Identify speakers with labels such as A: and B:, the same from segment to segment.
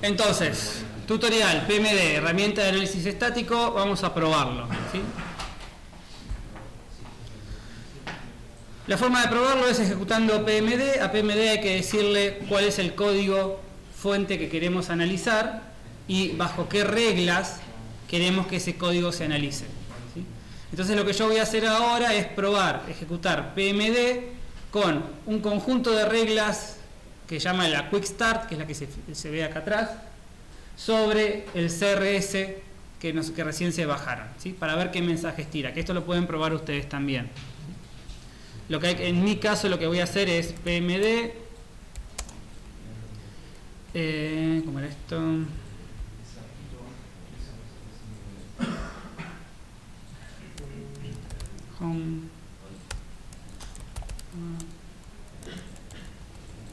A: Entonces, tutorial, PMD, herramienta de análisis estático, vamos a probarlo, ¿sí? La forma de probarlo es ejecutando PMD. A PMD hay que decirle cuál es el código fuente que queremos analizar y bajo qué reglas queremos que ese código se analice, ¿sí? Entonces lo que yo voy a hacer ahora es probar, ejecutar PMD con un conjunto de reglas que llama la Quick Start, que es la que se ve acá atrás, sobre el CRS que recién se bajaron, ¿sí? Para ver qué mensajes tira, que esto lo pueden probar ustedes también. En mi caso lo que voy a hacer es PMD, ¿cómo era esto? Home.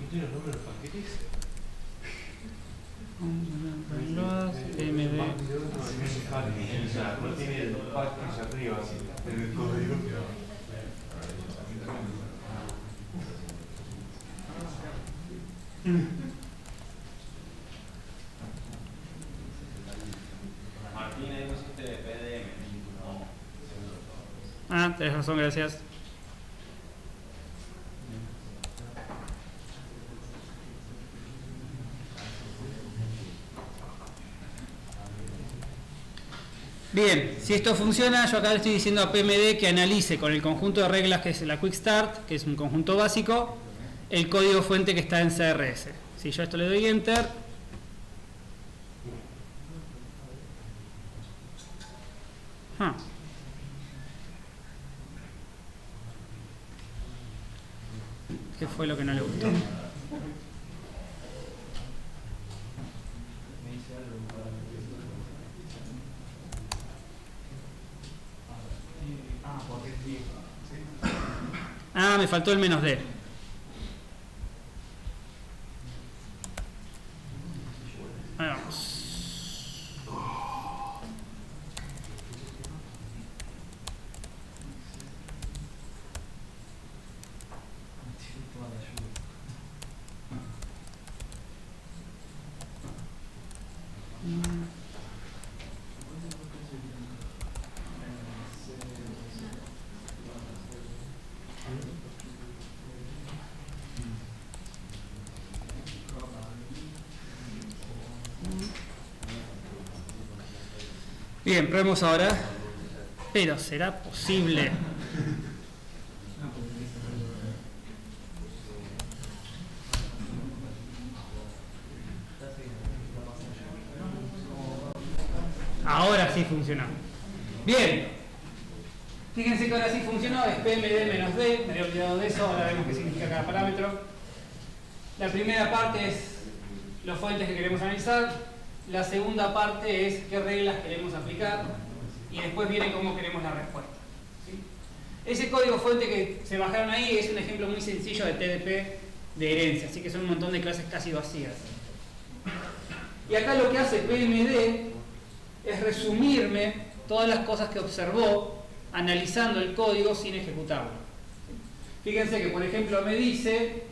B: ¿No tiene los nombres de los paquetes?
A: PMD.
B: No tiene el paquete arriba, en el código.
C: Martín, ahí pusiste PDM.
A: Ah, tenés razón, gracias. Bien, si esto funciona, yo acá le estoy diciendo a PMD que analice con el conjunto de reglas que es la Quick Start, que es un conjunto básico, el código fuente que está en CRS. Si yo a esto le doy Enter, ¿qué fue lo que no le gustó? Ah, me faltó el -d. Ahí vamos. Bien, probemos ahora. Pero ¿será posible? Ahora sí funcionó. Bien. Fíjense que ahora sí funcionó. Es PMD-D. Me había olvidado de eso. Ahora vemos qué significa cada parámetro. La primera parte es los fuentes que queremos analizar. La segunda parte es qué reglas queremos aplicar. Y después viene cómo queremos la respuesta, ¿sí? Ese código fuente que se bajaron ahí es un ejemplo muy sencillo de TDP de herencia. Así que son un montón de clases casi vacías. Y acá lo que hace PMD es resumirme todas las cosas que observó analizando el código sin ejecutarlo. Fíjense que, por ejemplo, me dice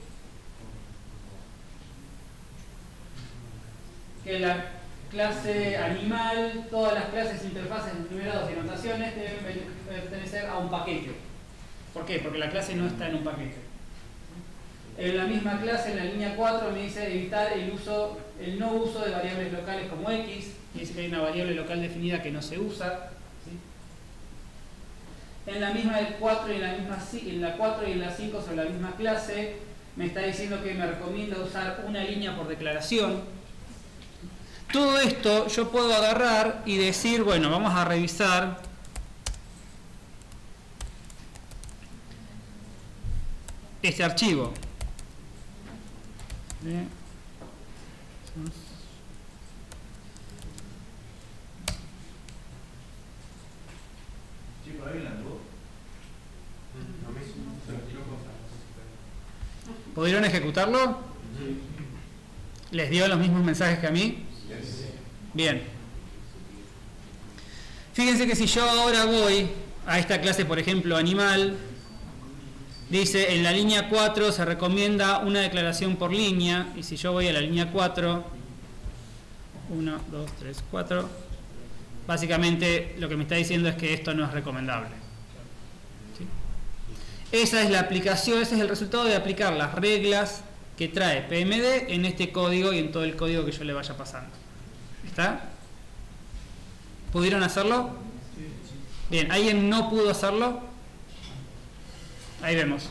A: que la clase animal, todas las clases, interfaces, enumerados y anotaciones deben pertenecer a un paquete. ¿Por qué? Porque la clase no está en un paquete. En la misma clase, en la línea 4, me dice evitar el no uso de variables locales como X. Me dice que hay una variable local definida que no se usa, ¿sí? En la misma del 4 y en la 4 y en la 5 sobre la misma clase, me está diciendo que me recomienda usar una línea por declaración. Todo esto yo puedo agarrar y decir, bueno, vamos a revisar este archivo. Bien. ¿Pudieron ejecutarlo? ¿Les dio los mismos mensajes que a mí? Bien. Fíjense que si yo ahora voy a esta clase, por ejemplo, animal, dice en la línea 4 se recomienda una declaración por línea, y si yo voy a la línea 4, 1, 2, 3, 4. Básicamente lo que me está diciendo es que esto no es recomendable. ¿Sí? Esa es la aplicación, ese es el resultado de aplicar las reglas que trae PMD en este código y en todo el código que yo le vaya pasando. ¿Está? ¿Pudieron hacerlo? Bien, ¿alguien no pudo hacerlo? Ahí vemos.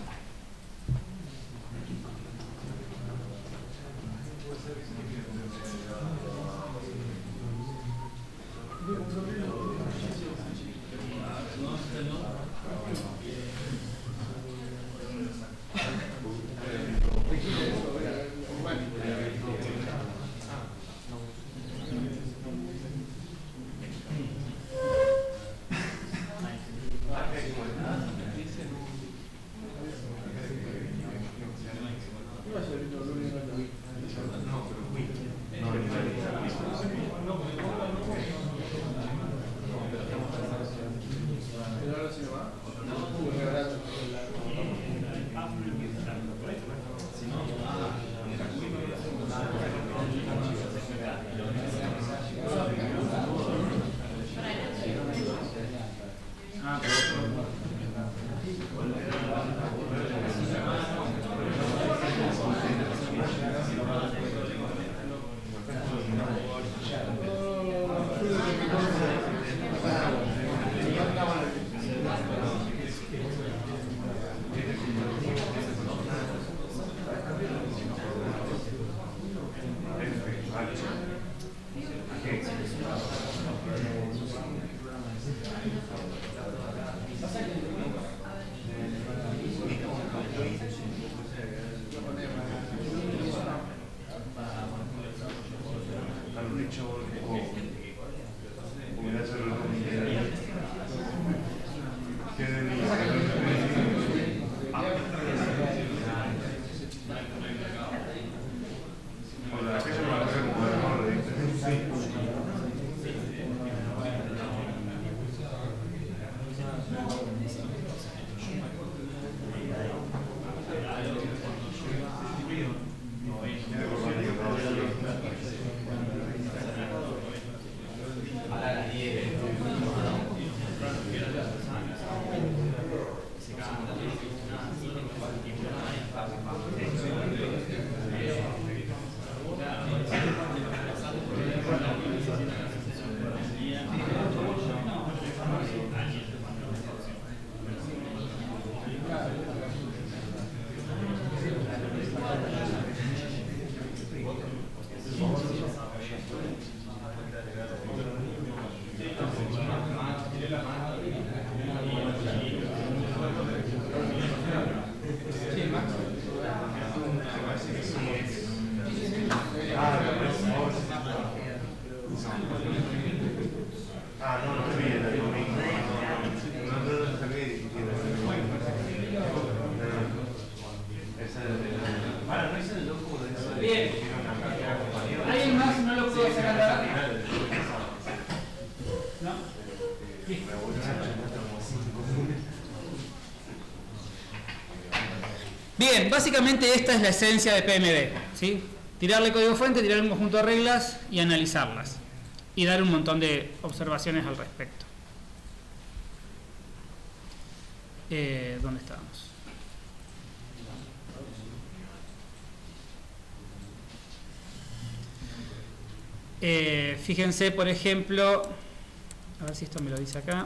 A: Bien, básicamente esta es la esencia de PMD, ¿sí? Tirarle código fuente, tirar un conjunto de reglas y analizarlas. Y dar un montón de observaciones al respecto. ¿Dónde estábamos? Fíjense, por ejemplo, a ver si esto me lo dice acá.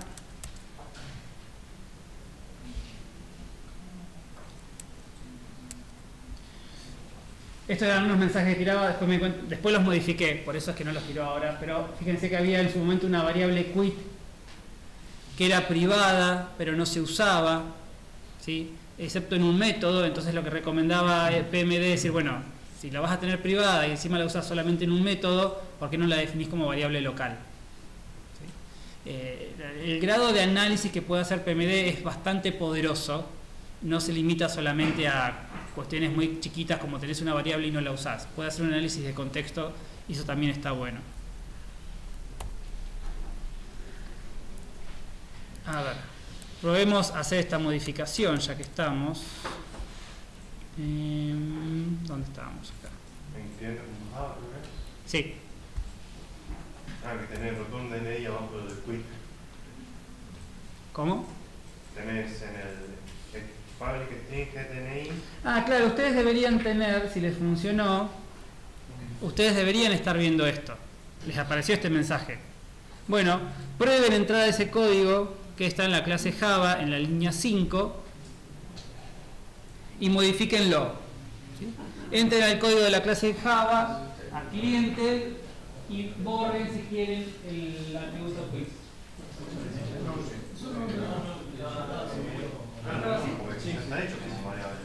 A: Estos eran unos mensajes que tiraba, después los modifiqué, por eso es que no los tiro ahora, pero fíjense que había en su momento una variable quit que era privada, pero no se usaba, ¿sí? Excepto en un método. Entonces lo que recomendaba PMD es decir, bueno, si la vas a tener privada y encima la usas solamente en un método, ¿por qué no la definís como variable local? ¿Sí? El grado de análisis que puede hacer PMD es bastante poderoso, no se limita solamente a cuestiones muy chiquitas como tenés una variable y no la usás. Puede hacer un análisis de contexto y eso también está bueno. A ver, probemos hacer esta modificación ya que estamos. ¿Dónde estábamos acá? Sí.
B: Que tenés return DNI abajo del quit.
A: ¿Cómo?
B: Tenés en el public string DNI.
A: Ah, claro, ustedes deberían tener, si les funcionó, ustedes deberían estar viendo esto. Les apareció este mensaje. Bueno, prueben entrar a ese código que está en la clase Java, en la línea 5, y modifíquenlo. ¿Sí? Entren al código de la clase Java, a cliente, y borren si quieren el atributo quiz.
B: Está hecho como variable.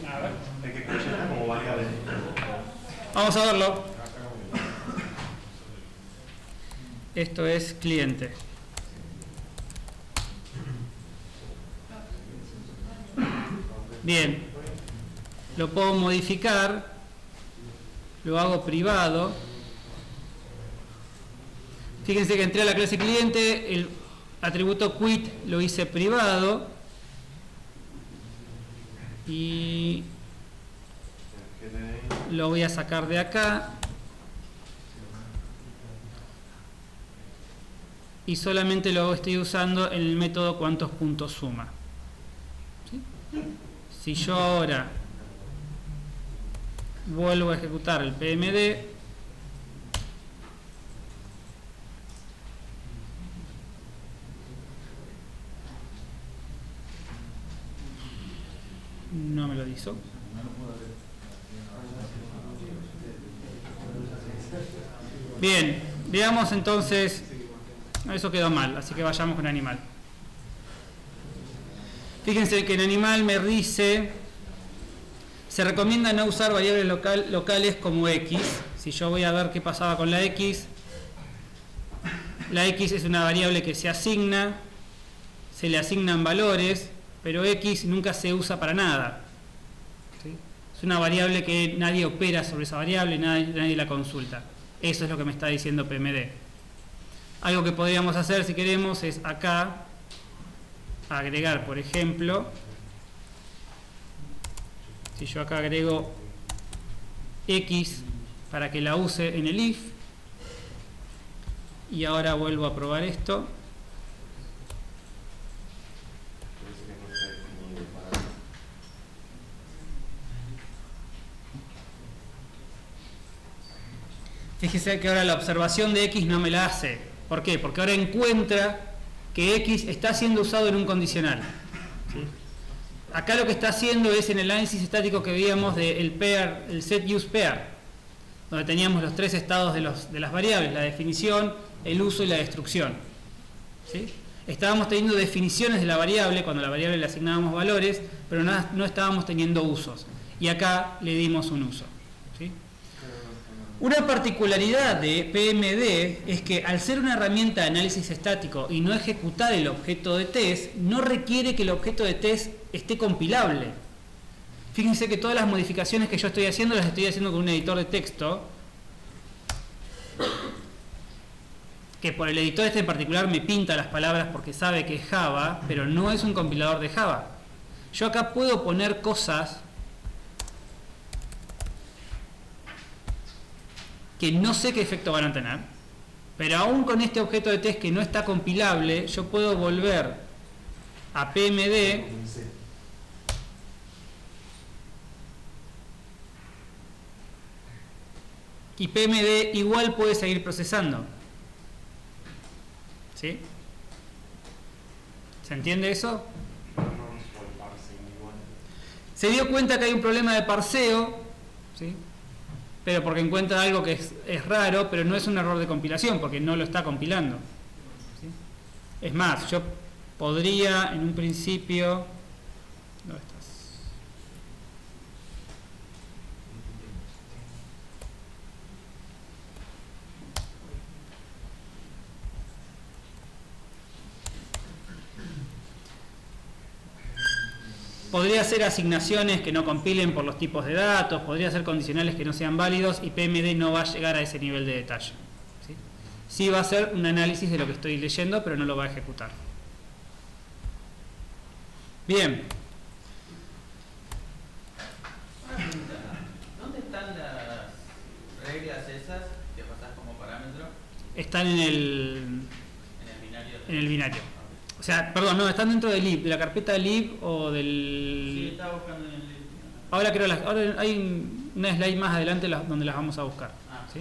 A: A ver.
B: El que está como variable.
A: Vamos a verlo. Esto es cliente. Bien. Lo puedo modificar. Lo hago privado. Fíjense que entré a la clase cliente, el atributo quit lo hice privado y lo voy a sacar de acá y solamente lo estoy usando en el método cuántos puntos suma. ¿Sí? Si yo ahora vuelvo a ejecutar el PMD, no me lo hizo. Bien, veamos entonces. Eso quedó mal, así que vayamos con animal. Fíjense que en animal me dice: se recomienda no usar variables locales como x. Si yo voy a ver qué pasaba con la x es una variable que se asigna, se le asignan valores, pero x nunca se usa para nada. ¿Sí? Es una variable que nadie opera sobre esa variable, nadie la consulta. Eso es lo que me está diciendo PMD. Algo que podríamos hacer si queremos es acá agregar, por ejemplo, si yo acá agrego x para que la use en el if, y ahora vuelvo a probar esto. Fíjese que ahora la observación de x no me la hace. ¿Por qué? Porque ahora encuentra que x está siendo usado en un condicional. ¿Sí? Acá lo que está haciendo es en el análisis estático que veíamos del pair, el set use pair, donde teníamos los tres estados de las variables: la definición, el uso y la destrucción. ¿Sí? Estábamos teniendo definiciones de la variable cuando a la variable le asignábamos valores, pero no estábamos teniendo usos. Y acá le dimos un uso. ¿Sí? Una particularidad de PMD es que al ser una herramienta de análisis estático y no ejecutar el objeto de test, no requiere que el objeto de test esté compilable. Fíjense que todas las modificaciones que yo estoy haciendo las estoy haciendo con un editor de texto, que por el editor este en particular me pinta las palabras porque sabe que es Java, pero no es un compilador de Java. Yo acá puedo poner cosas que no sé qué efecto van a tener, pero aún con este objeto de test que no está compilable, yo puedo volver a PMD y PMD igual puede seguir procesando. ¿Sí? ¿Se entiende eso? Se dio cuenta que hay un problema de parseo, ¿sí? Pero porque encuentra algo que es raro, pero no es un error de compilación, porque no lo está compilando. ¿Sí? Es más, yo podría en un principio... ¿Dónde estás? Podría hacer asignaciones que no compilen por los tipos de datos, podría hacer condicionales que no sean válidos, y PMD no va a llegar a ese nivel de detalle. ¿Sí? Sí va a hacer un análisis de lo que estoy leyendo, pero no lo va a ejecutar. Bien.
C: ¿Dónde están las reglas esas que pasás como parámetro?
A: están en el binario. O sea, perdón, no, están dentro del lib, de la carpeta lib o del...
C: Sí, estaba buscando en el lib.
A: Ahora hay una slide más adelante donde las vamos a buscar. ¿Sí?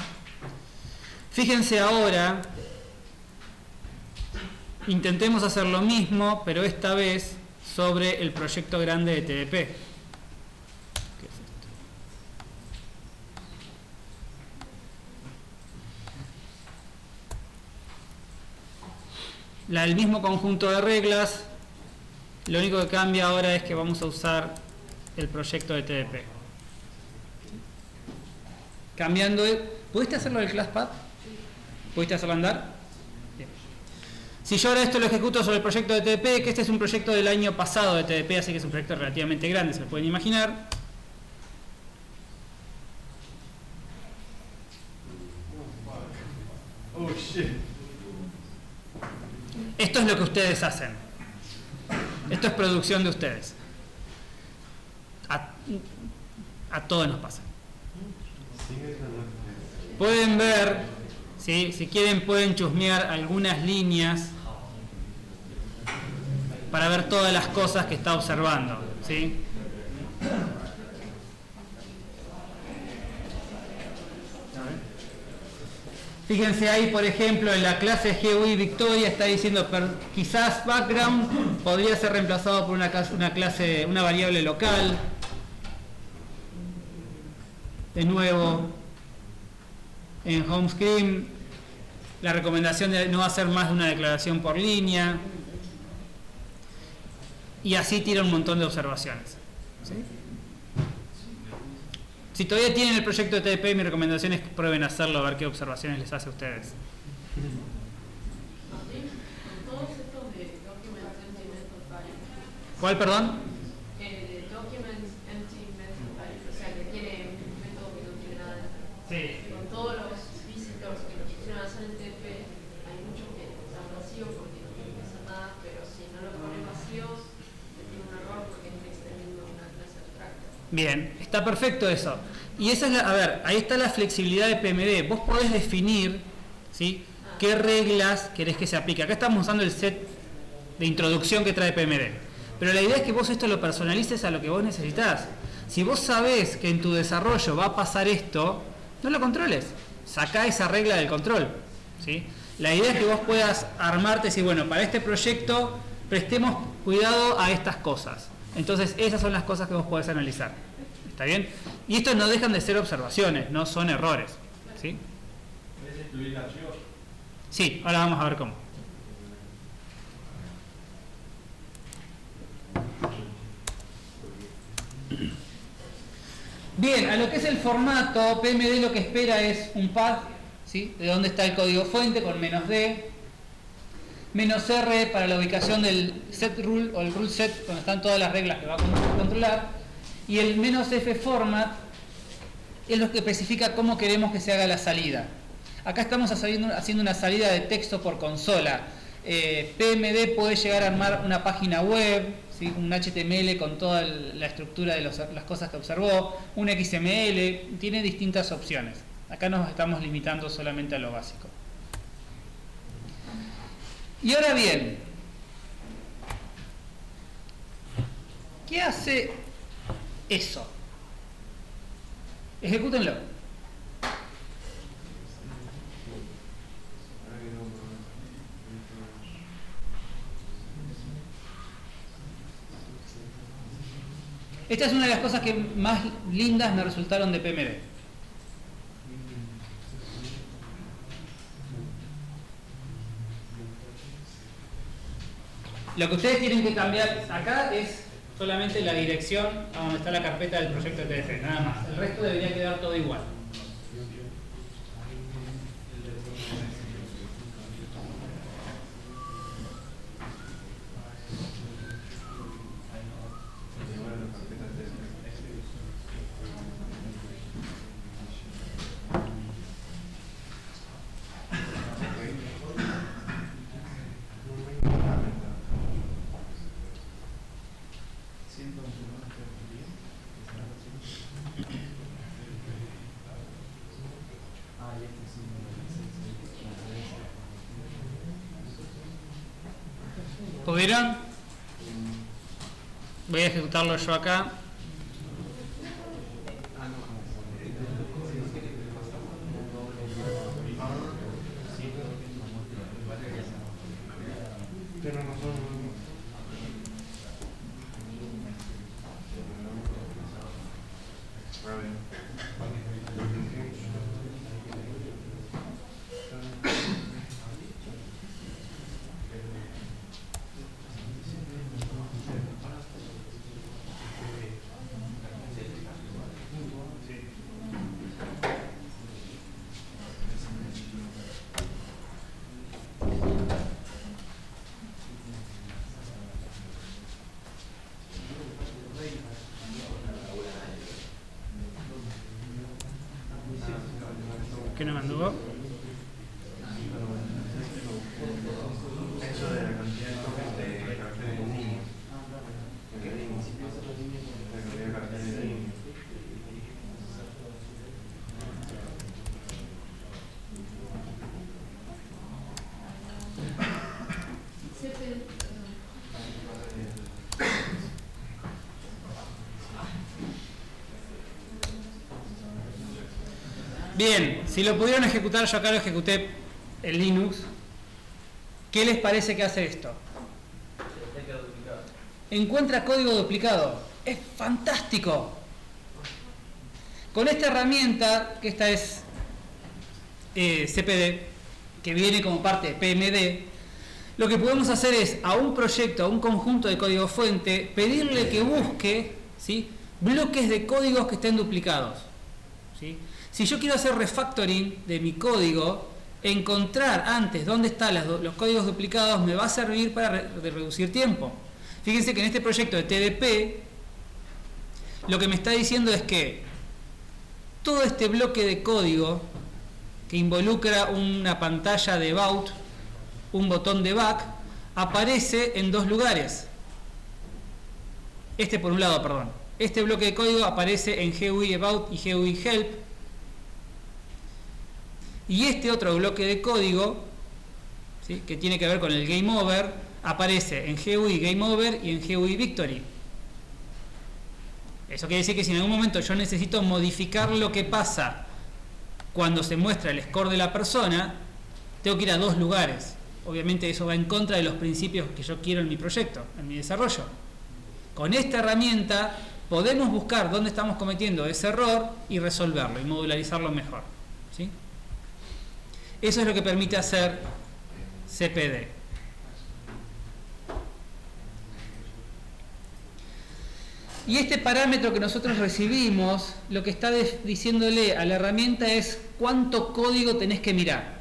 A: Fíjense ahora, intentemos hacer lo mismo, pero esta vez sobre el proyecto grande de TDP. ¿Qué es esto? El mismo conjunto de reglas, lo único que cambia ahora es que vamos a usar el proyecto de TDP. Cambiando ¿pudiste hacerlo del ClassPath? ¿Pudiste hacerlo andar? Bien. Si yo ahora esto lo ejecuto sobre el proyecto de TDP, que este es un proyecto del año pasado de TDP, así que es un proyecto relativamente grande, se lo pueden imaginar.
B: Oh shit.
A: Esto es lo que ustedes hacen. Esto es producción de ustedes. A todos nos pasa. Pueden ver, ¿sí? Si quieren pueden chusmear algunas líneas para ver todas las cosas que está observando, ¿sí? Fíjense ahí, por ejemplo, en la clase GUI Victoria está diciendo quizás background podría ser reemplazado por una variable local. De nuevo, en home screen, la recomendación de no hacer más de una declaración por línea. Y así tira un montón de observaciones. ¿Sí? Si todavía tienen el proyecto de TDP, mi recomendación es que prueben a hacerlo, a ver qué observaciones les hace a ustedes. ¿Cuál, perdón? Sí.
D: Con todos los visitors que lo pusieron a hacer en TDP, hay muchos que están vacíos porque no tienen que hacer nada, pero si no lo ponen vacíos, tiene un error porque está extendiendo una clase abstracta.
A: Bien, está perfecto eso. Y esa es a ver, ahí está la flexibilidad de PMD. Vos podés definir, ¿sí?, qué reglas querés que se aplique. Acá estamos usando el set de introducción que trae PMD. Pero la idea es que vos esto lo personalices a lo que vos necesitás. Si vos sabés que en tu desarrollo va a pasar esto, no lo controles, sacá esa regla del control, ¿sí? La idea es que vos puedas armarte y decir, bueno, para este proyecto prestemos cuidado a estas cosas. Entonces esas son las cosas que vos podés analizar. ¿Está bien? Y esto no dejan de ser observaciones, no son errores, ¿sí?
C: ¿Puedes excluir archivos?
A: Sí, ahora vamos a ver cómo. Bien, a lo que es el formato, PMD lo que espera es un path, ¿sí?, de dónde está el código fuente con -d, -r para la ubicación del set rule o el rule set, donde están todas las reglas que va a controlar, y el -f format es lo que especifica cómo queremos que se haga la salida. Acá estamos haciendo una salida de texto por consola. PMD puede llegar a armar una página web, ¿sí?, un HTML con toda la estructura de las cosas que observó, un XML, tiene distintas opciones. Acá nos estamos limitando solamente a lo básico. Y ahora bien, ¿qué hace eso? Ejecútenlo. Esta es una de las cosas que más lindas me resultaron de PMD. Lo que ustedes tienen que cambiar acá es solamente la dirección a donde está la carpeta del proyecto de TDP, nada más. El resto debería quedar todo igual. ¿Pudieron? Voy a ejecutarlo yo acá.
B: Pero no son...
A: ¿Qué no me anduvo?
B: Eso de la cantidad de tokens de caracteres de niños. La cantidad de caracteres de niños.
A: Bien, si lo pudieron ejecutar, yo acá lo ejecuté en Linux. ¿Qué les parece que hace esto? Encuentra código duplicado. Es fantástico. Con esta herramienta, que esta es CPD, que viene como parte de PMD, lo que podemos hacer es a un proyecto, a un conjunto de código fuente, pedirle que busque, ¿sí?, bloques de códigos que estén duplicados, ¿sí? Si yo quiero hacer refactoring de mi código, encontrar antes dónde están los códigos duplicados me va a servir para reducir tiempo. Fíjense que en este proyecto de TDP, lo que me está diciendo es que todo este bloque de código que involucra una pantalla de About, un botón de Back, aparece en dos lugares. Este por un lado, perdón. Este bloque de código aparece en GUI About y GUI Help. Y este otro bloque de código, ¿sí?, que tiene que ver con el Game Over, aparece en GUI Game Over y en GUI Victory. Eso quiere decir que si en algún momento yo necesito modificar lo que pasa cuando se muestra el score de la persona, tengo que ir a dos lugares. Obviamente eso va en contra de los principios que yo quiero en mi proyecto, en mi desarrollo. Con esta herramienta podemos buscar dónde estamos cometiendo ese error y resolverlo y modularizarlo mejor, ¿sí? Eso es lo que permite hacer CPD. Y este parámetro que nosotros recibimos, lo que está diciéndole a la herramienta es cuánto código tenés que mirar,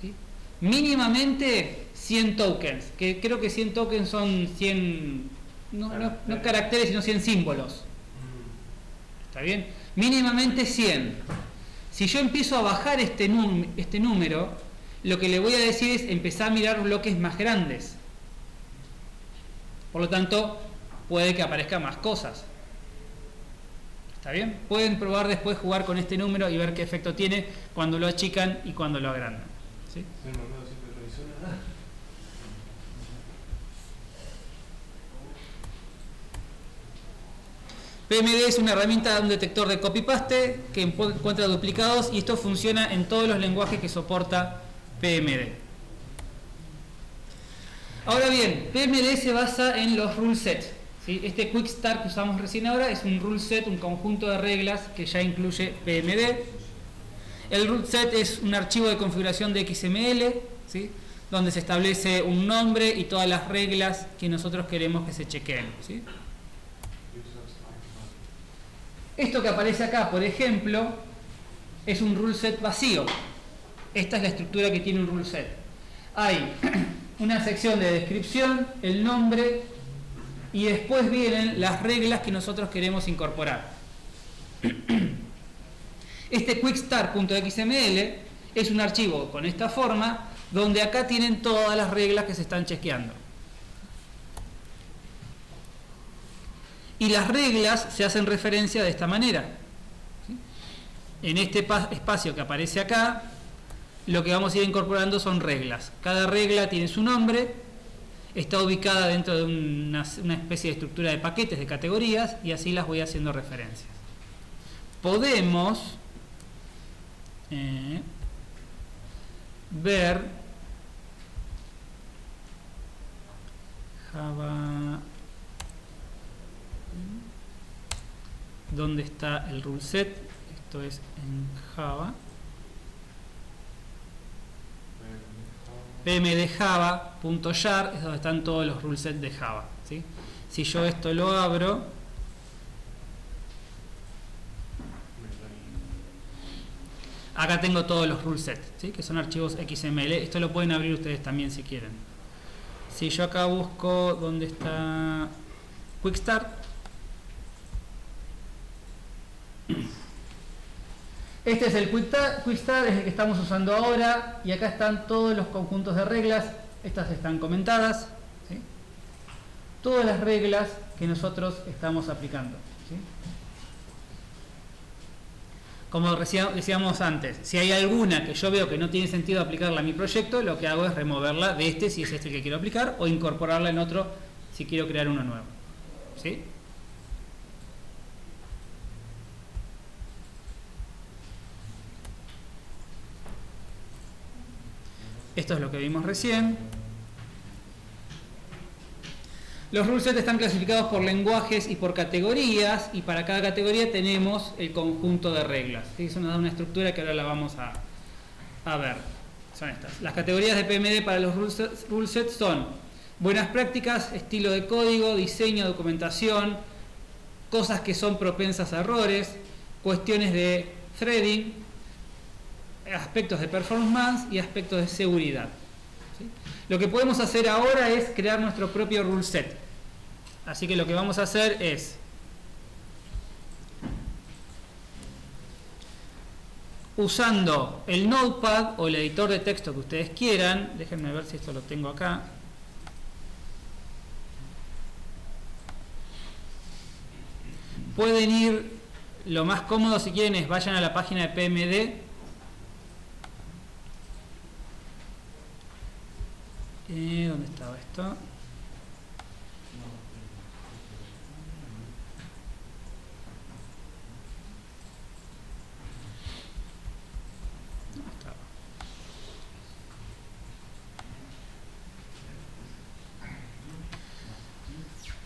A: ¿sí? Mínimamente 100 tokens, que creo que 100 tokens son 100, no caracteres, sino 100 símbolos. ¿Está bien? Mínimamente 100. Si yo empiezo a bajar este número, lo que le voy a decir es empezar a mirar bloques más grandes. Por lo tanto, puede que aparezcan más cosas. ¿Está bien? Pueden probar después jugar con este número y ver qué efecto tiene cuando lo achican y cuando lo agrandan, ¿sí? PMD es una herramienta, un detector de copy-paste que encuentra duplicados y esto funciona en todos los lenguajes que soporta PMD. Ahora bien, PMD se basa en los rule set, ¿sí? Este quick start que usamos recién ahora es un rule set, un conjunto de reglas que ya incluye PMD. El rule set es un archivo de configuración de XML, ¿sí?, donde se establece un nombre y todas las reglas que nosotros queremos que se chequeen, ¿sí? Esto que aparece acá, por ejemplo, es un rule set vacío. Esta es la estructura que tiene un rule set. Hay una sección de descripción, el nombre, y después vienen las reglas que nosotros queremos incorporar. Este quickstart.xml es un archivo con esta forma, donde acá tienen todas las reglas que se están chequeando. Y las reglas se hacen referencia de esta manera, ¿sí? En este espacio que aparece acá, lo que vamos a ir incorporando son reglas. Cada regla tiene su nombre. está ubicada dentro de una especie de estructura de paquetes, de categorías, y así las voy haciendo referencias. Podemos ver Java, ¿dónde está el rule set? Esto es en Java. pmdjava.jar es donde están todos los rule sets de Java, ¿sí? Si yo esto lo abro, acá tengo todos los rule sets, ¿sí? Que son archivos XML. Esto lo pueden abrir ustedes también si quieren. Si yo acá busco dónde está Quick Start, este es el Quick Start, es el que estamos usando ahora, y acá están todos los conjuntos de reglas. Estas están comentadas, ¿sí? Todas las reglas que nosotros estamos aplicando, ¿sí? Como decíamos antes, si hay alguna que yo veo que no tiene sentido aplicarla a mi proyecto, lo que hago es removerla de este si es este el que quiero aplicar, o incorporarla en otro si quiero crear uno nuevo, ¿sí? Esto es lo que vimos recién. Los rule sets están clasificados por lenguajes y por categorías, y para cada categoría tenemos el conjunto de reglas. ¿Sí? Eso nos da una estructura que ahora la vamos a ver. Son estas. Las categorías de PMD para los rule sets son buenas prácticas, estilo de código, diseño, documentación, cosas que son propensas a errores, cuestiones de threading, aspectos de performance y aspectos de seguridad. ¿Sí? Lo que podemos hacer ahora es crear nuestro propio rule set. Así que lo que vamos a hacer es usando el Notepad o el editor de texto que ustedes quieran. Déjenme ver si esto lo tengo acá. Pueden ir, lo más cómodo si quieren es vayan a la página de PMD. ¿Dónde estaba esto? No estaba.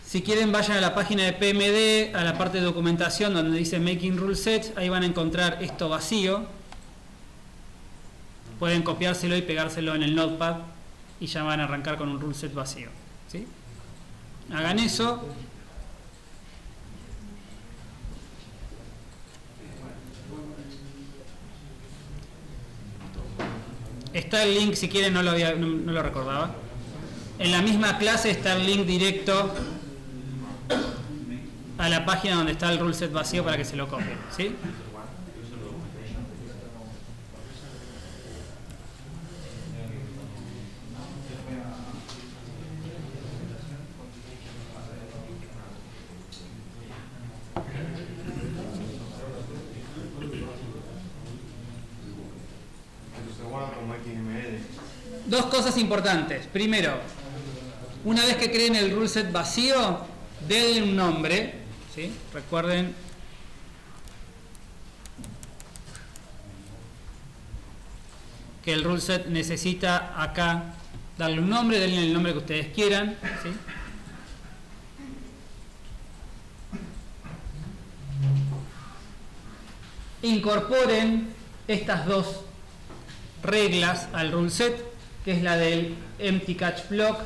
A: Si quieren vayan a la página de PMD, a la parte de documentación donde dice Making Rule Sets, ahí van a encontrar esto vacío. Pueden copiárselo y pegárselo en el Notepad y ya van a arrancar con un rule set vacío, ¿sí? Hagan eso. Está el link, si quieren, no lo recordaba. En la misma clase está el link directo a la página donde está el rule set vacío para que se lo copien, ¿sí? Dos cosas importantes. Primero, una vez que creen el rule set vacío, denle un nombre, ¿sí? Recuerden que el rule set necesita acá darle un nombre, denle el nombre que ustedes quieran, ¿sí? Incorporen estas dos reglas al rule set, que es la del empty catch block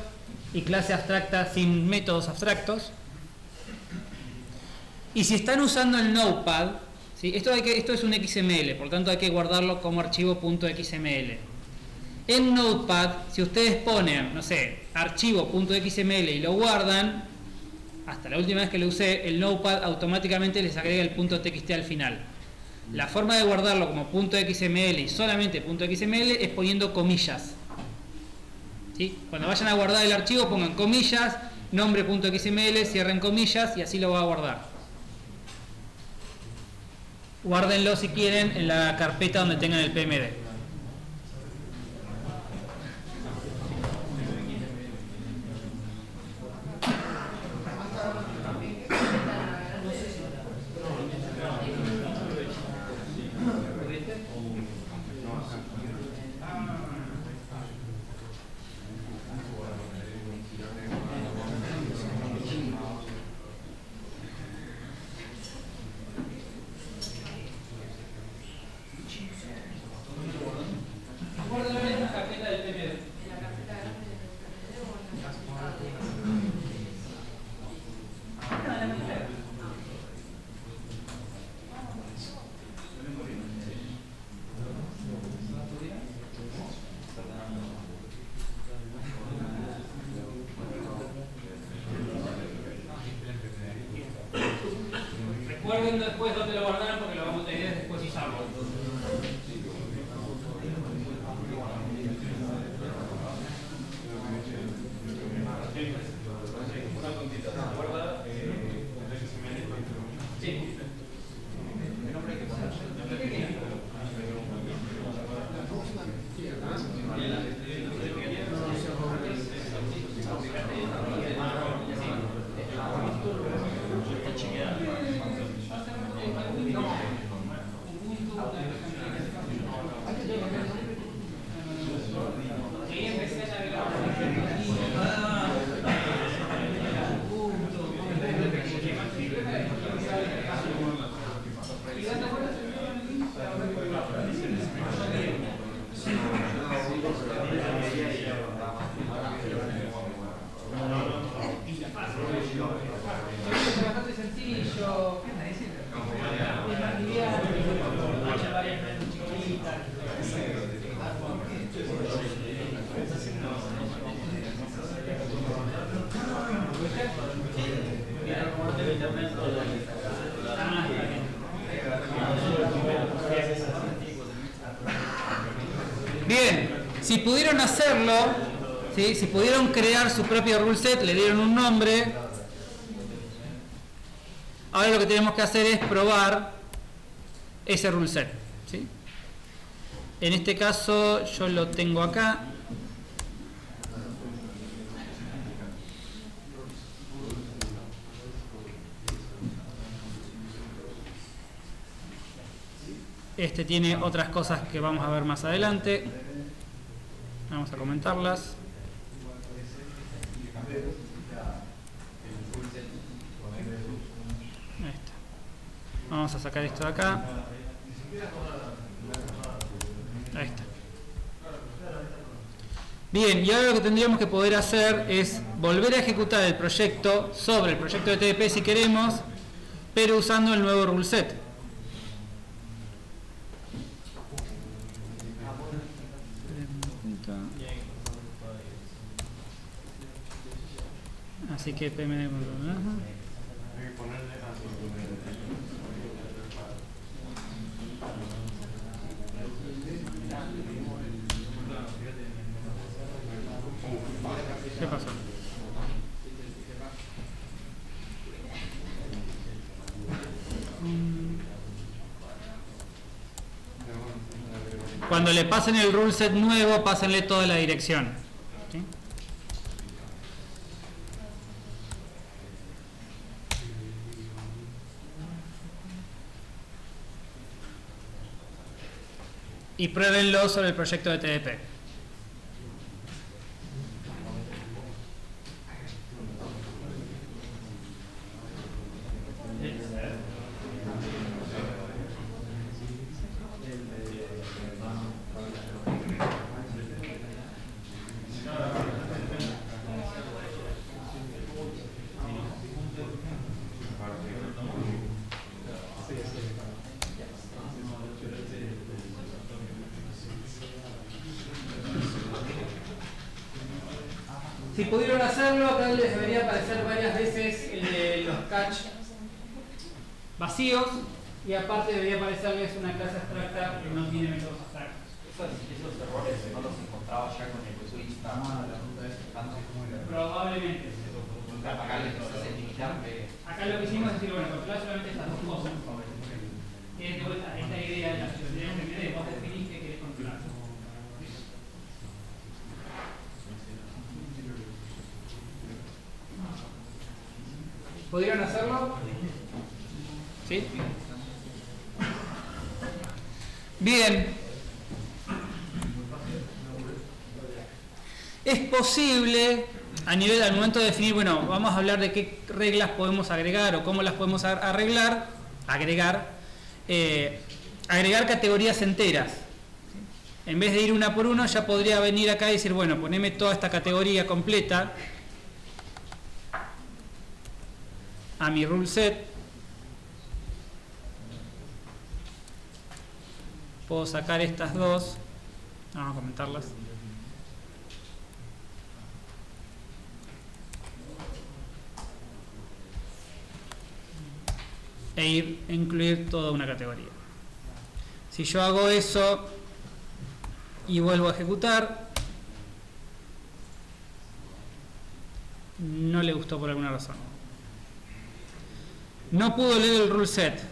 A: y clase abstracta sin métodos abstractos. Y si están usando el Notepad, ¿sí? Esto es un XML, por lo tanto hay que guardarlo como archivo .xml. En Notepad, si ustedes ponen, no sé, archivo.xml y lo guardan, hasta la última vez que lo usé, el Notepad automáticamente les agrega el .txt al final. La forma de guardarlo como .xml y solamente .xml es poniendo comillas. ¿Sí? Cuando vayan a guardar el archivo pongan comillas, nombre.xml, cierren comillas y así lo va a guardar. Guárdenlo si quieren en la carpeta donde tengan el PMD. viendo después dónde lo guardaron porque lo vamos a tener después usarlo.
B: Una puntita, ¿se acuerda?
A: Sí.
B: ¿Qué nombre hay que poner?
A: Bastante sencillo. Es más liviano, hay varias chiquitas. Bien, si pudieron hacerlo, ¿sí? Si pudieron crear su propio rule set, le dieron un nombre. Ahora lo que tenemos que hacer es probar ese rule set, ¿sí? En este caso yo lo tengo acá. Este tiene otras cosas que vamos a ver más adelante. Vamos a comentarlas. Ahí está. Vamos a sacar esto de acá. Ahí está. Bien, y ahora lo que tendríamos que poder hacer es volver a ejecutar el proyecto sobre el proyecto de TDP si queremos, pero usando el nuevo rule set. Así que PMD. ¿Qué pasó? Cuando le pasen el rule set nuevo, pásenle toda la dirección. ¿Sí? Y pruébenlo sobre el proyecto de TDP. Si pudieron hacerlo, acá les debería aparecer varias veces el de los catch vacíos y aparte debería aparecerles una clase abstracta que no tiene métodos abstractos.
B: Esos errores no los encontraba ya con el switch
A: Probablemente. Acá lo que hicimos es decir, bueno, controlar solamente estas dos cosas. Es de vuelta esta idea de la filosofía de vos definís qué querés controlar. ¿Pudieron hacerlo? ¿Sí? Bien. Es posible, al momento de definir, bueno, vamos a hablar de qué reglas podemos agregar o cómo las podemos agregar categorías enteras. En vez de ir una por uno, ya podría venir acá y decir, bueno, poneme toda esta categoría completa a mi rule set. Puedo sacar estas dos. Vamos a comentarlas. e incluir toda una categoría. Si yo hago eso y vuelvo a ejecutar, no le gustó por alguna razón. No pudo leer el rule set.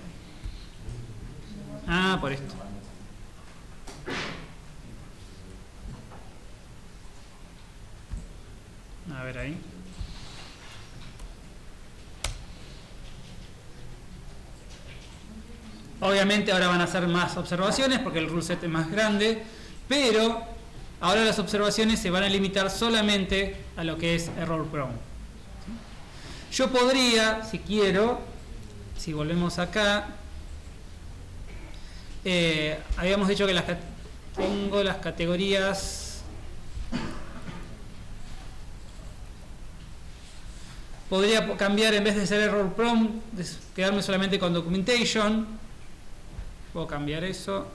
A: Ah, por esto. A ver ahí. Obviamente ahora van a hacer más observaciones porque el rule set es más grande, pero ahora las observaciones se van a limitar solamente a lo que es error prone. Yo podría, si quiero, si volvemos acá, habíamos dicho que tengo las categorías. Podría cambiar, en vez de ser error prone, quedarme solamente con documentation. Puedo cambiar eso.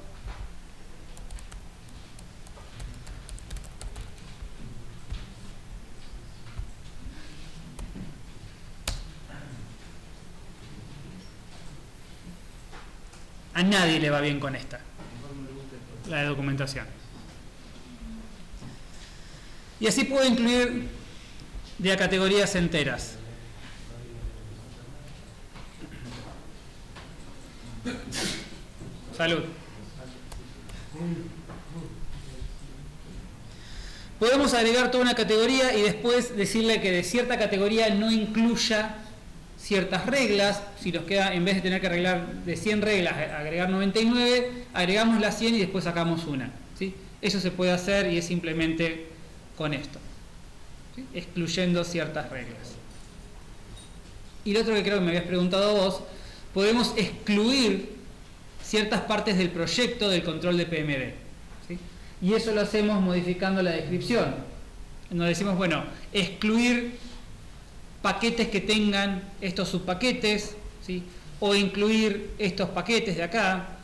A: A nadie le va bien con esta, la de documentación. Y así puedo incluir de a categorías enteras. Salud. Podemos agregar toda una categoría y después decirle que de cierta categoría no incluya ciertas reglas. Si nos queda, en vez de tener que arreglar de 100 reglas, agregar 99, agregamos las 100 y después sacamos una, ¿sí? Eso se puede hacer y es simplemente con esto, ¿sí? Excluyendo ciertas reglas. Y lo otro que creo que me habías preguntado vos, podemos excluir ciertas partes del proyecto del control de PMD, ¿sí? Y eso lo hacemos modificando la descripción. Nos decimos, bueno, excluir paquetes que tengan estos subpaquetes, ¿sí? O incluir estos paquetes de acá.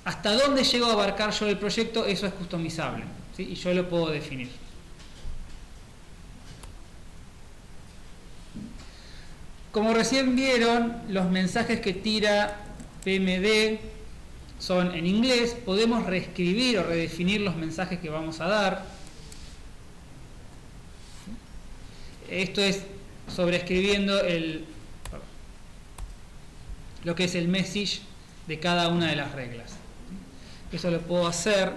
A: Hasta dónde llego a abarcar yo el proyecto, eso es customizable, ¿sí? Y yo lo puedo definir. Como recién vieron, los mensajes que tira PMD son en inglés. Podemos reescribir o redefinir los mensajes que vamos a dar. Esto es sobreescribiendo lo que es el message de cada una de las reglas. Eso lo puedo hacer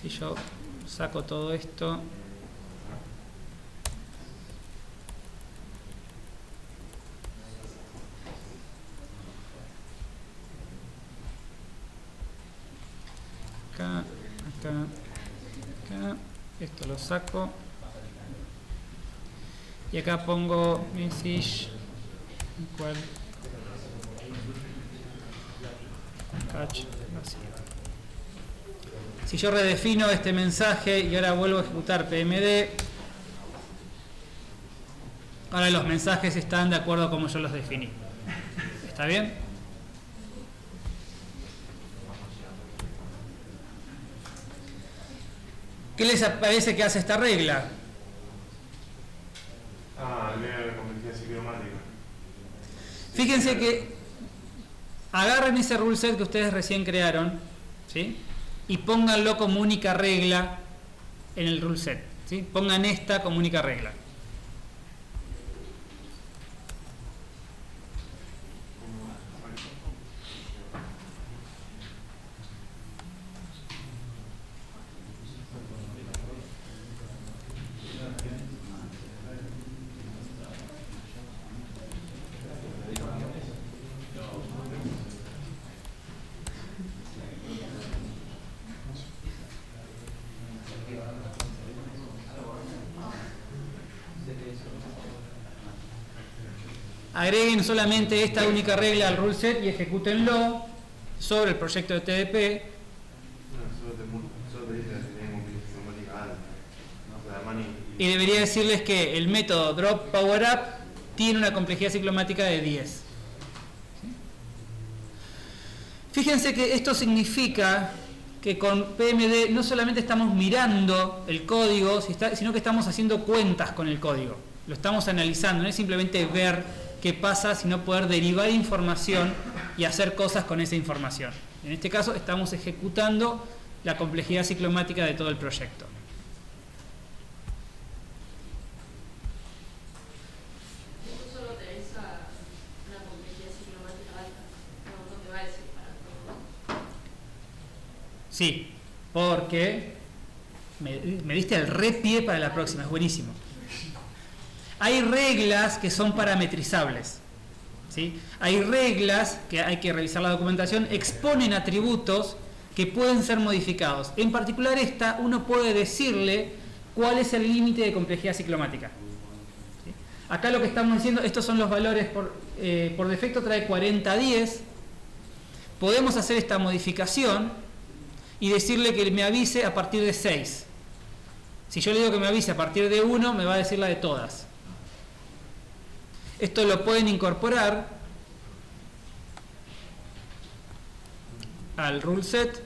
A: si yo saco todo esto. Acá, acá, acá, esto lo saco y acá pongo message igual catch vacío. Si yo redefino este mensaje y ahora vuelvo a ejecutar PMD, ahora los mensajes están de acuerdo a como yo los definí. ¿Está bien? ¿Qué les parece que hace esta regla?
B: Leer la complejidad ciclomática.
A: Fíjense que agarren ese rule set que ustedes recién crearon, ¿sí? Y pónganlo como única regla en el rule set, ¿sí? Pongan esta como única regla. Agreguen solamente esta única regla al rule set y ejecútenlo sobre el proyecto de TDP. Y debería decirles que el método drop power up tiene una complejidad ciclomática de 10. Fíjense que esto significa que con PMD no solamente estamos mirando el código, sino que estamos haciendo cuentas con el código. Lo estamos analizando, no es simplemente ver qué pasa si no poder derivar información y hacer cosas con esa información. En este caso estamos ejecutando la complejidad ciclomática de todo el proyecto.
D: Tú solo tenés una complejidad ciclomática alta, no te va a decir para todo.
A: Sí, porque me diste el repie para la próxima, es buenísimo. Hay reglas que son parametrizables, ¿sí? Hay reglas que hay que revisar la documentación, exponen atributos que pueden ser modificados. En particular esta, uno puede decirle cuál es el límite de complejidad ciclomática. ¿Sí? Acá lo que estamos diciendo, estos son los valores, por defecto trae 40-10. Podemos hacer esta modificación y decirle que me avise a partir de 6. Si yo le digo que me avise a partir de 1, me va a decir la de todas. Esto lo pueden incorporar al rule set.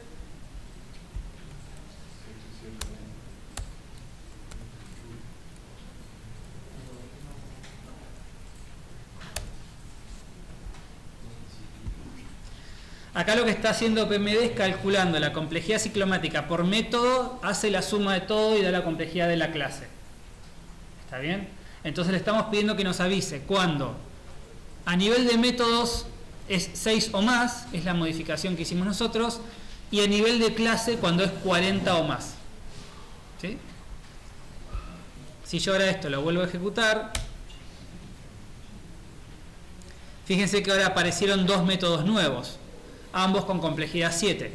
A: Acá lo que está haciendo PMD es calculando la complejidad ciclomática por método, hace la suma de todo y da la complejidad de la clase. ¿Está bien? Entonces le estamos pidiendo que nos avise cuando a nivel de métodos es 6 o más, es la modificación que hicimos nosotros, y a nivel de clase cuando es 40 o más. ¿Sí? Si yo ahora esto lo vuelvo a ejecutar, fíjense que ahora aparecieron dos métodos nuevos, ambos con complejidad 7.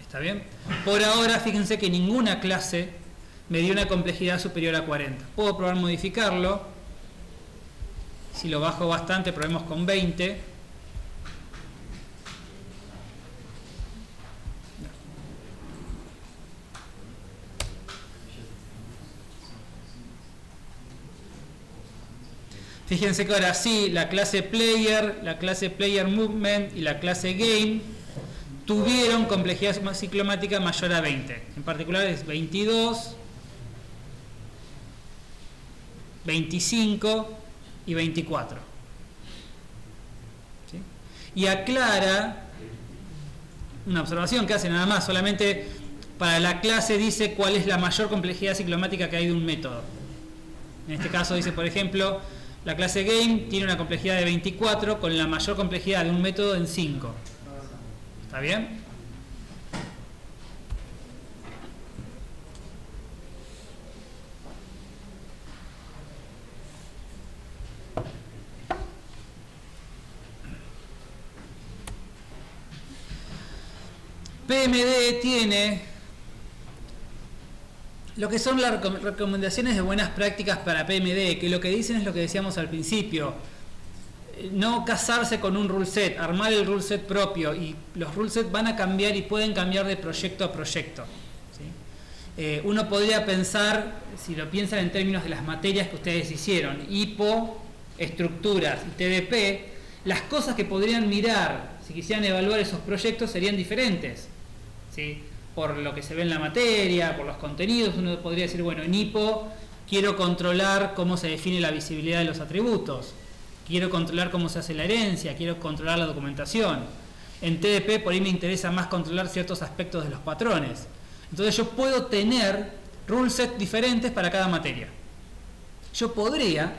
A: ¿Está bien? Por ahora, fíjense que ninguna clase me dio una complejidad superior a 40. Puedo probar modificarlo. Si lo bajo bastante, probemos con 20. Fíjense que ahora sí, la clase Player, la clase Player Movement y la clase Game tuvieron complejidad ciclomática mayor a 20. En particular es 22, 25 y 24. ¿Sí? Y aclara una observación que hace nada más, solamente para la clase dice cuál es la mayor complejidad ciclomática que hay de un método. En este caso dice, por ejemplo, la clase Game tiene una complejidad de 24 con la mayor complejidad de un método en 5. ¿Está bien? PMD tiene lo que son las recomendaciones de buenas prácticas para PMD, que lo que dicen es lo que decíamos al principio: no casarse con un rule set, armar el rule set propio, y los rule set van a cambiar y pueden cambiar de proyecto a proyecto. ¿Sí? Uno podría pensar, si lo piensan en términos de las materias que ustedes hicieron, HIPO, estructuras y TDP, las cosas que podrían mirar si quisieran evaluar esos proyectos serían diferentes. ¿Sí? Por lo que se ve en la materia, por los contenidos, uno podría decir, bueno, en HIPO quiero controlar cómo se define la visibilidad de los atributos, quiero controlar cómo se hace la herencia, quiero controlar la documentación. En TDP por ahí me interesa más controlar ciertos aspectos de los patrones. Entonces yo puedo tener rule set diferentes para cada materia. Yo podría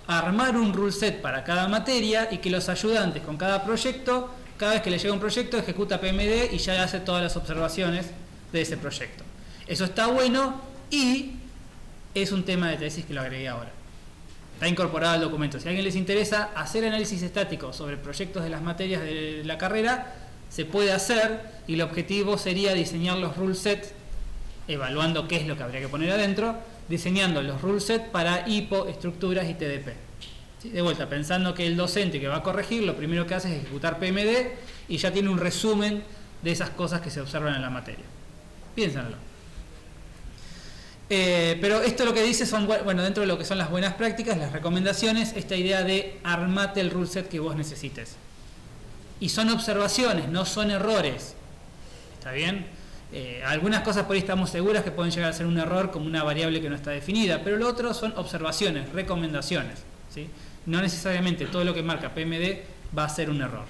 A: armar un rule set para cada materia y que los ayudantes con cada proyecto, cada vez que le llega un proyecto, ejecuta PMD y ya hace todas las observaciones de ese proyecto. Eso está bueno y es un tema de tesis que lo agregué ahora. Está incorporado al documento. Si a alguien les interesa hacer análisis estático sobre proyectos de las materias de la carrera, se puede hacer, y el objetivo sería diseñar los rule sets, evaluando qué es lo que habría que poner adentro, diseñando los rule sets para HIPO, estructuras y TDP. ¿Sí? De vuelta, pensando que el docente que va a corregir, lo primero que hace es ejecutar PMD y ya tiene un resumen de esas cosas que se observan en la materia. Piénsenlo. Pero esto lo que dice son, bueno, dentro de lo que son las buenas prácticas, las recomendaciones, esta idea de armate el rule set que vos necesites. Y son observaciones, no son errores. ¿Está bien? Algunas cosas por ahí estamos seguras que pueden llegar a ser un error, como una variable que no está definida, pero lo otro son observaciones, recomendaciones. ¿sí? No necesariamente todo lo que marca PMD va a ser un error.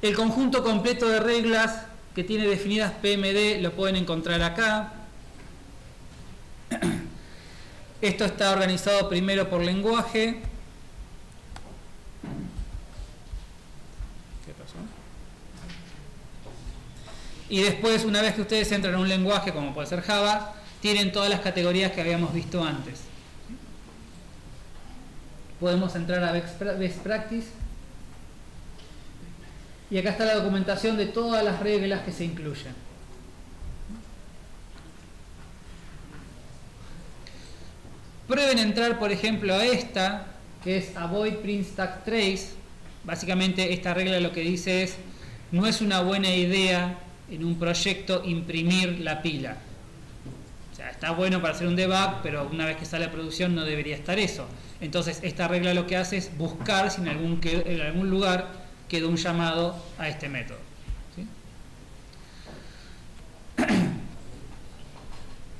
A: El conjunto completo de reglas que tiene definidas PMD lo pueden encontrar acá. Esto está organizado primero por lenguaje. ¿Qué pasó? Y después, una vez que ustedes entran en un lenguaje, como puede ser Java, tienen todas las categorías que habíamos visto antes. Podemos entrar a Best Practice. Y acá está la documentación de todas las reglas que se incluyen. Prueben entrar, por ejemplo, a esta, que es Avoid Print Stack Trace. Básicamente esta regla lo que dice es, no es una buena idea en un proyecto imprimir la pila. O sea, está bueno para hacer un debug, pero una vez que sale a producción no debería estar eso. Entonces esta regla lo que hace es buscar si en algún lugar quedó un llamado a este método. ¿Sí?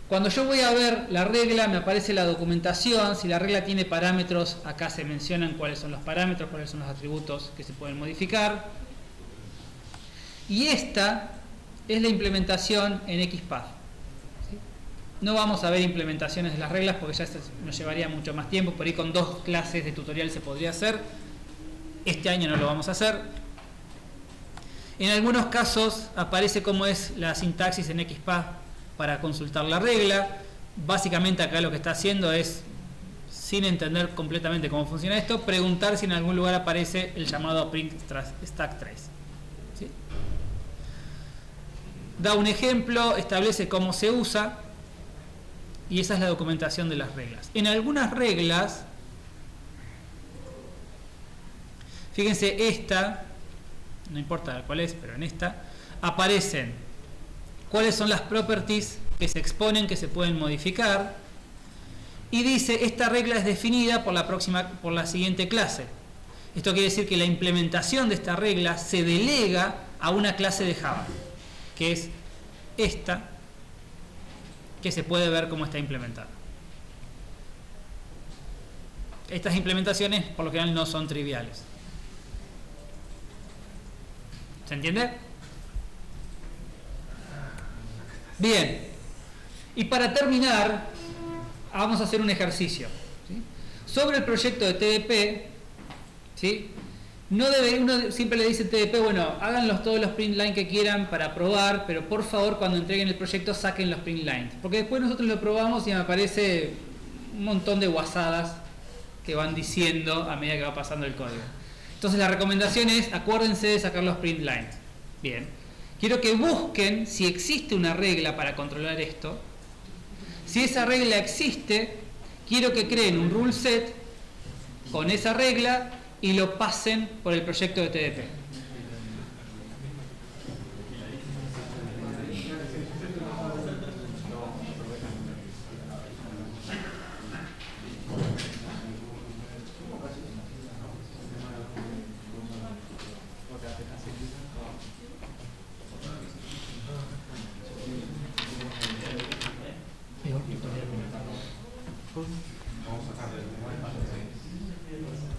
A: Cuando yo voy a ver la regla, me aparece la documentación. Si la regla tiene parámetros, acá se mencionan cuáles son los parámetros, cuáles son los atributos que se pueden modificar. Y esta es la implementación en XPath. ¿Sí? No vamos a ver implementaciones de las reglas porque ya nos llevaría mucho más tiempo. Por ahí con 2 clases de tutorial se podría hacer. Este año no lo vamos a hacer. En algunos casos aparece cómo es la sintaxis en XPath para consultar la regla. Básicamente acá lo que está haciendo es, sin entender completamente cómo funciona esto, preguntar si en algún lugar aparece el llamado print stack trace. ¿Sí? Da un ejemplo, establece cómo se usa y esa es la documentación de las reglas. En algunas reglas, fíjense, esta, no importa cuál es, pero en esta, aparecen cuáles son las properties que se exponen, que se pueden modificar, y dice, esta regla es definida por la siguiente clase. Esto quiere decir que la implementación de esta regla se delega a una clase de Java, que es esta, que se puede ver cómo está implementada. Estas implementaciones, por lo general, no son triviales. ¿Se entiende? Bien. Y para terminar, vamos a hacer un ejercicio. ¿Sí? Sobre el proyecto de TDP, ¿sí? Uno siempre le dice a TDP, bueno, háganlos todos los print lines que quieran para probar, pero por favor cuando entreguen el proyecto saquen los print lines. Porque después nosotros lo probamos y me aparece un montón de guasadas que van diciendo a medida que va pasando el código. Entonces la recomendación es, acuérdense de sacar los print lines. Bien. Quiero que busquen si existe una regla para controlar esto. Si esa regla existe, quiero que creen un rule set con esa regla y lo pasen por el proyecto de TDP.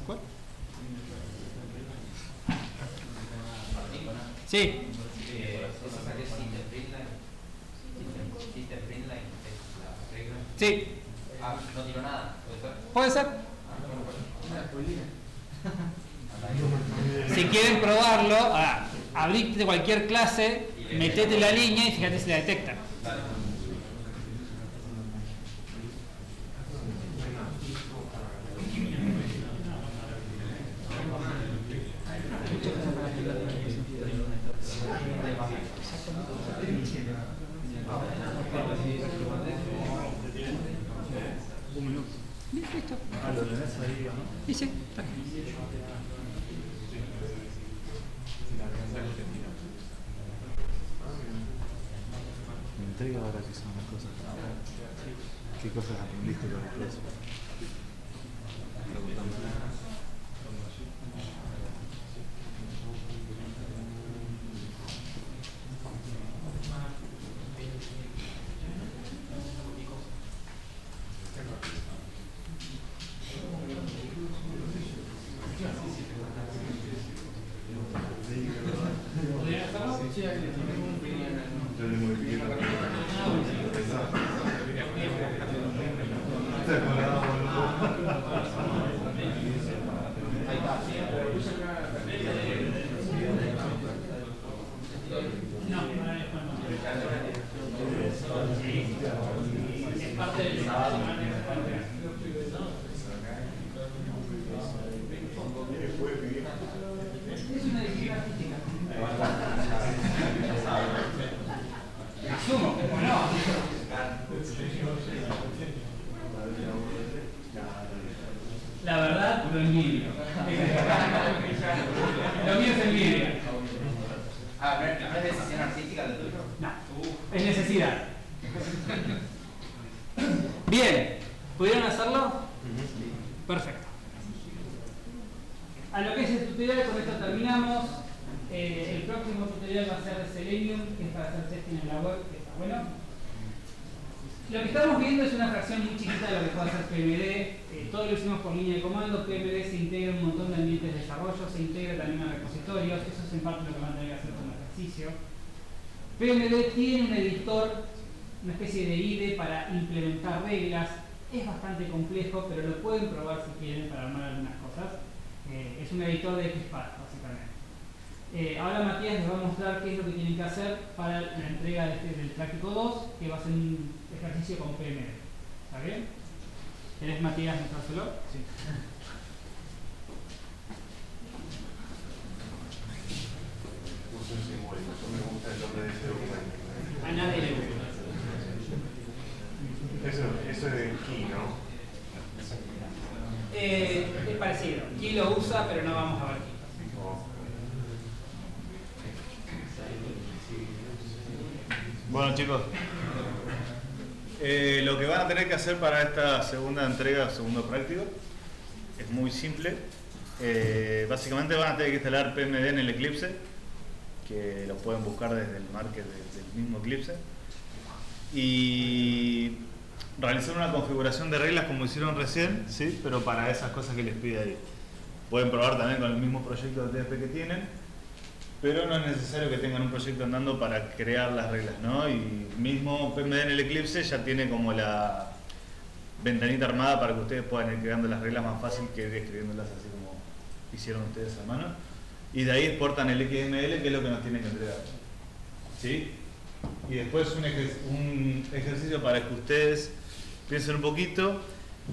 A: ¿Cuál? Sí. Sí.
E: No tiro nada,
A: ¿Puede ser? Si quieren probarlo, abrite cualquier clase, metete la línea y fíjate si la detecta. Listo.
C: Lo tenés ahí, ¿no?
A: Sí, sí, está aquí.
F: Me intriga ahora qué son las cosas. ¿Qué cosas aprendiste con el curso?
A: No, es parte del es una disciplina artística. Asumo, o no. La verdad, lo envidio. Lo mío es envidia.
E: Ah, ¿no es decisión artística de tuyo?
A: No, es necesidad. Bien, ¿pudieron hacerlo? Perfecto. A lo que es el tutorial, con esto terminamos. El próximo tutorial va a ser de Selenium, que es para hacer testing en la web, que está bueno. Lo que estamos viendo es una fracción muy chiquita de lo que puede hacer PMD. Todo lo hicimos por línea de comando. PMD se integra en un montón de ambientes de desarrollo, se integra también a repositorios. Eso es en parte lo que van a tener que hacer como ejercicio. PMD tiene un editor, una especie de IDE para implementar reglas. Es bastante complejo, pero lo pueden probar si quieren para armar algunas cosas. Es un editor de XPath, básicamente. Ahora Matías les va a mostrar qué es lo que tienen que hacer para la entrega del Práctico 2, que va a ser un ejercicio con PMD. ¿Está bien? ¿Querés, Matías, mostrárselo? Sí.
B: Uso un simbólico, no me gusta el nombre de ese documento.
A: A nadie le gusta.
B: Eso es de Key, ¿no?
A: Es parecido. Key lo usa, pero no vamos a ver Key.
F: Bueno, chicos, lo que van a tener que hacer para esta segunda entrega, segundo práctico, es muy simple. Básicamente van a tener que instalar PMD en el Eclipse, que lo pueden buscar desde el market del mismo Eclipse, y realizar una configuración de reglas como hicieron recién, ¿sí? Pero para esas cosas que les pide ahí. Pueden probar también con el mismo proyecto de TFP que tienen, pero no es necesario que tengan un proyecto andando para crear las reglas, ¿no? Y mismo PMD en el Eclipse ya tiene como la ventanita armada para que ustedes puedan ir creando las reglas más fácil que ir escribiéndolas así como hicieron ustedes a mano. Y de ahí exportan el XML, que es lo que nos tienen que entregar, ¿sí? Y después un ejercicio para que ustedes piensen un poquito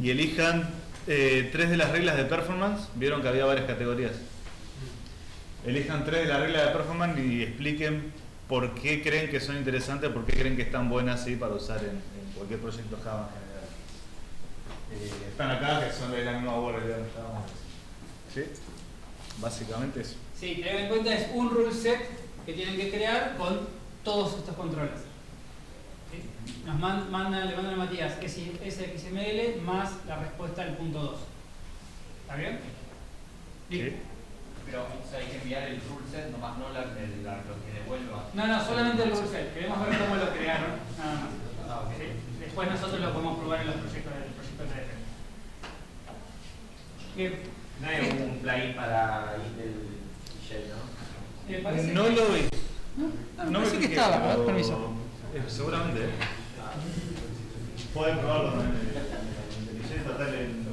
F: y elijan 3 de las reglas de performance. Vieron que había varias categorías. Elijan 3 de las reglas de performance y expliquen por qué creen que son interesantes, por qué creen que están buenas ¿sí? Para usar en cualquier proyecto Java en general. Están acá, que son de la misma URL donde estábamos. ¿Sí? Básicamente eso.
A: Sí, tengan en cuenta es un rule set que tienen que crear con todos estos controles. ¿Sí? Le mandan a Matías SXML más la respuesta al punto 2. ¿Está bien?
F: ¿Sí?
E: Pero o sea, hay que enviar el rule set, nomás no lo que devuelva.
A: No, solamente el rule set. Queremos ver cómo lo crearon. Nada más.
E: Ah, okay.
A: ¿Sí? Después nosotros lo podemos probar en los proyectos del proyecto TDP.
E: No hay un plugin para Intel y Shell, ¿no?
F: No lo vi.
A: No me que estaba,
F: pero
A: permiso.
F: Seguramente. Pueden probarlo en el Intel, total en